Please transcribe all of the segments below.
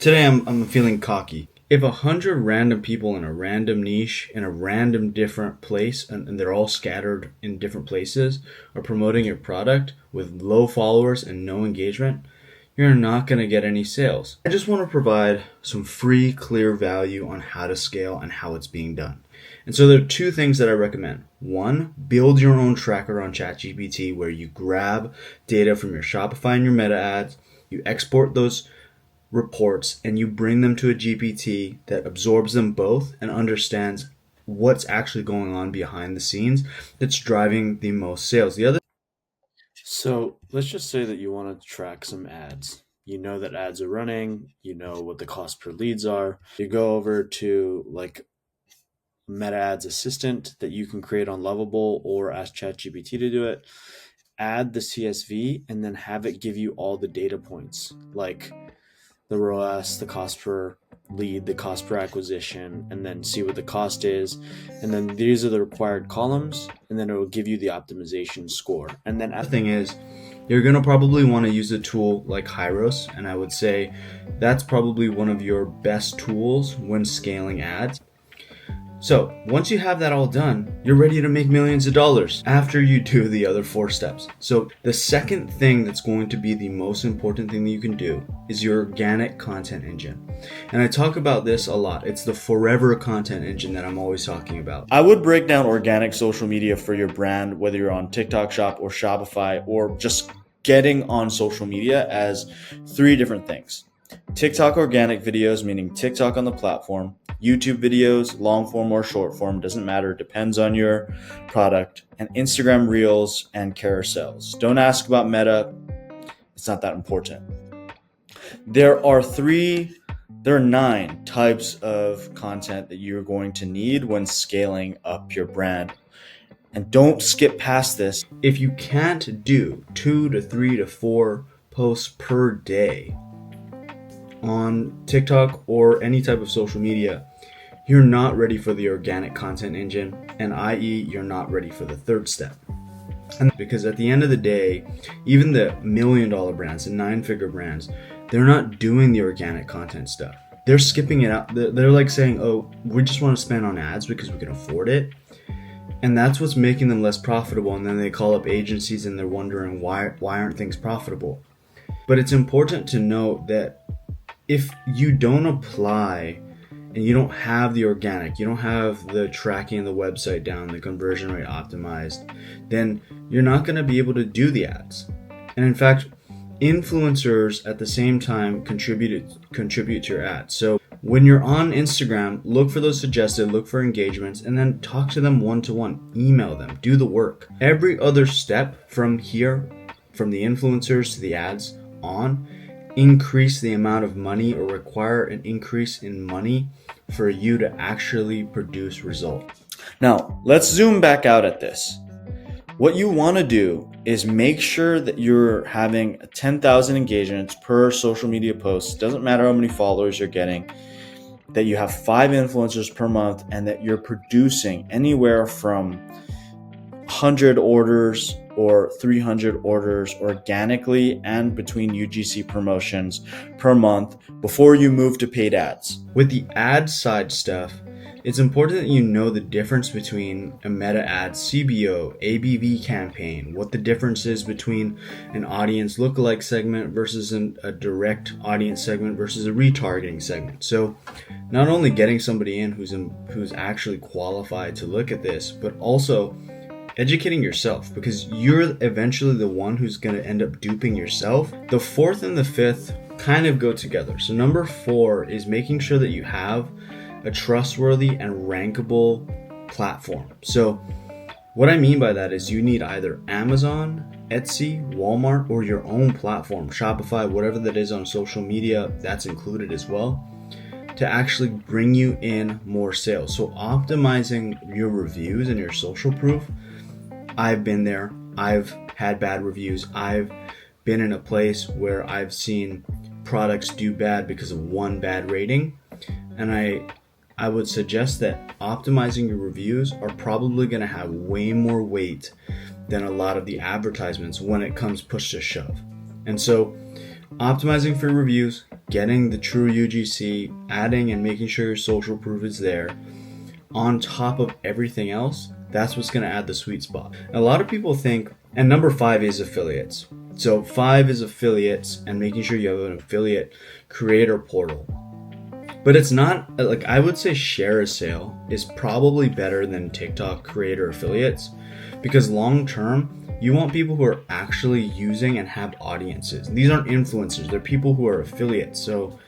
Today I'm feeling cocky. If 100 random people in a random niche in a random different place and they're all scattered in different places are promoting your product with low followers and no engagement, you're not going to get any sales. I just want to provide some free, clear value on how to scale and how it's being done. And so there are two things that I recommend. One, build your own tracker on ChatGPT where you grab data from your Shopify and your Meta Ads, you export those reports, and you bring them to a GPT that absorbs them both and understands what's actually going on behind the scenes that's driving the most sales. So let's just say that you want to track some ads. You know that ads are running, you know what the cost per leads are. You go over to like Meta Ads Assistant that you can create on Lovable or ask ChatGPT to do it. Add the CSV and then have it give you all the data points like the ROAS, the cost per lead, the cost per acquisition, and then see what the cost is. And then these are the required columns, and then it will give you the optimization score. And then The thing is, you're going to probably want to use a tool like Hyros, and I would say that's probably one of your best tools when scaling ads. So once you have that all done, you're ready to make millions of dollars after you do the other 4 steps. So the second thing that's going to be the most important thing that you can do is your organic content engine. And I talk about this a lot. It's the forever content engine that I'm always talking about. I would break down organic social media for your brand, whether you're on TikTok Shop or Shopify or just getting on social media, as 3 different things. TikTok organic videos, meaning TikTok on the platform, YouTube videos, long form or short form, doesn't matter, depends on your product, and Instagram Reels and carousels. Don't ask about Meta, it's not that important. There are 9 types of content that you're going to need when scaling up your brand. And don't skip past this. If you can't do 2 to 3 to 4 posts per day on TikTok or any type of social media, you're not ready for the organic content engine, and i.e. you're not ready for the third step. And because at the end of the day, even the $1 million brands and 9-figure brands, they're not doing the organic content stuff. They're skipping it out. They're like saying, oh, we just want to spend on ads because we can afford it. And that's what's making them less profitable. And then they call up agencies and they're wondering why aren't things profitable? But it's important to note that if you don't apply and you don't have the organic, you don't have the tracking of the website down, the conversion rate optimized, then you're not going to be able to do the ads. And in fact, influencers at the same time contribute to your ads. So when you're on Instagram, look for those suggested, look for engagements, and then talk to them one-to-one, email them, do the work. Every other step from here, from the influencers to the ads on, increase the amount of money or require an increase in money for you to actually produce results. Now, let's zoom back out at this. What you want to do is make sure that you're having 10,000 engagements per social media post. Doesn't matter how many followers you're getting, that you have 5 influencers per month, and that you're producing anywhere from 100 orders or 300 orders organically and between UGC promotions per month before you move to paid ads. With the ad side stuff, it's important that you know the difference between a Meta Ads CBO, ABV campaign, what the difference is between an audience lookalike segment versus a direct audience segment versus a retargeting segment. So not only getting somebody in who's actually qualified to look at this, but also educating yourself, because you're eventually the one who's going to end up duping yourself. The 4th and the 5th kind of go together. So number 4 is making sure that you have a trustworthy and rankable platform. So what I mean by that is you need either Amazon, Etsy, Walmart, or your own platform, Shopify, whatever that is on social media, that's included as well, to actually bring you in more sales. So optimizing your reviews and your social proof. I've been there. I've had bad reviews. I've been in a place where I've seen products do bad because of one bad rating. And I would suggest that optimizing your reviews are probably going to have way more weight than a lot of the advertisements when it comes push to shove. And so optimizing for reviews, getting the true UGC, adding and making sure your social proof is there, on top of everything else, that's what's going to add the sweet spot. A lot of people think, and number 5 is affiliates. So 5 is affiliates and making sure you have an affiliate creator portal. But it's not, like, I would say share a sale is probably better than TikTok creator affiliates, because long term, you want people who are actually using and have audiences. These aren't influencers, they're people who are affiliates. So,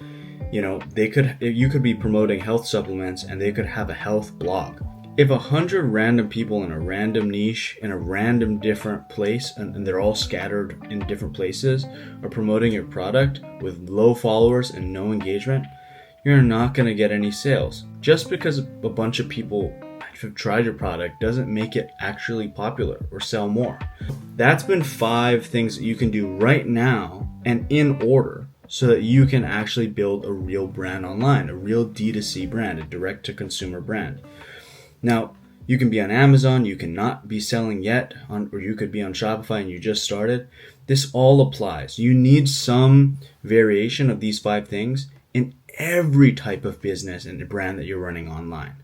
you could be promoting health supplements and they could have a health blog. If 100 random people in a random niche, in a random different place, and they're all scattered in different places, are promoting your product with low followers and no engagement, you're not going to get any sales. Just because a bunch of people have tried your product doesn't make it actually popular or sell more. That's been 5 things that you can do right now and in order so that you can actually build a real brand online, a real D2C brand, a direct-to-consumer brand. Now, you can be on Amazon, you cannot be selling yet, or you could be on Shopify and you just started. This all applies. You need some variation of these 5 things in every type of business and brand that you're running online.